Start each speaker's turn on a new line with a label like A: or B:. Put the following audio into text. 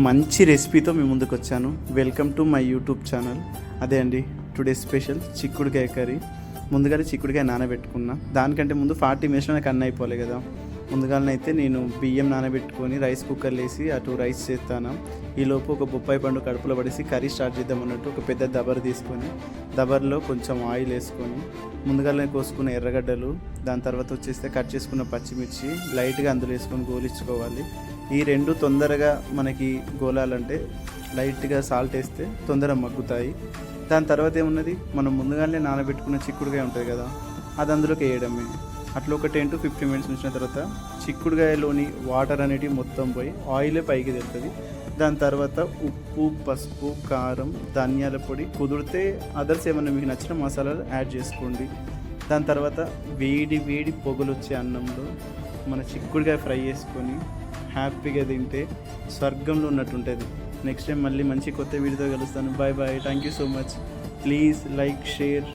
A: మంచి రెసిపీతో మీ ముందుకు వచ్చాను. Welcome to my YouTube channel. అదే అండి టుడే స్పెషల్ చిక్కుడుకాయ కర్రీ. ముందుగానే చిక్కుడుకాయ నానబెట్టుకున్నా. దానికంటే ముందు 40 మినిట్స్లో నాకు అన్నీ అయిపోలే కదా. ముందుగానైతే నేను బియ్యం నానబెట్టుకొని రైస్ కుక్కర్లో వేసి అటు రైస్ చేస్తాను. ఈలోపు ఒక బొప్పాయి పండు కడుపులో పడేసి కర్రీ స్టార్ట్ చేద్దాం అన్నట్టు ఒక పెద్ద దబర్ తీసుకొని దబర్లో కొంచెం ఆయిల్ వేసుకొని ముందుగానే కోసుకున్న ఎర్రగడ్డలు, దాని తర్వాత వచ్చేస్తే కట్ చేసుకున్న పచ్చిమిర్చి లైట్గా అందులో వేసుకొని గోలించుకోవాలి. ఈ రెండు తొందరగా మనకి గోలాలంటే లైట్గా సాల్ట్ వేస్తే తొందరగా మగ్గుతాయి. దాని తర్వాత ఏమున్నది, మనం ముందుగానే నానబెట్టుకున్న చిక్కుడుకాయ ఉంటుంది కదా, అది అందులోకి వేయడమే. అట్లా ఒక 10 to 15 మినిట్స్ ఉంచిన తర్వాత చిక్కుడుకాయలోని వాటర్ అనేటివి మొత్తం పోయి ఆయిలే పైకి తెలుస్తుంది. దాని తర్వాత ఉప్పు, పసుపు, కారం, ధనియాల పొడి, కుదిరితే అదర్స్ ఏమన్నా మీకు నచ్చిన మసాలాలు యాడ్ చేసుకోండి. దాని తర్వాత వేడి వేడి పొగలు వచ్చే అన్నంలో మన చిక్కుడుకాయ ఫ్రై చేసుకొని హ్యాపీగా తింటే స్వర్గంలో ఉన్నట్టు ఉంటుంది. నెక్స్ట్ టైం మళ్ళీ మంచి కొత్త వీడియోతో కలుస్తాను. Bye bye. Thank you so much. Please like, share.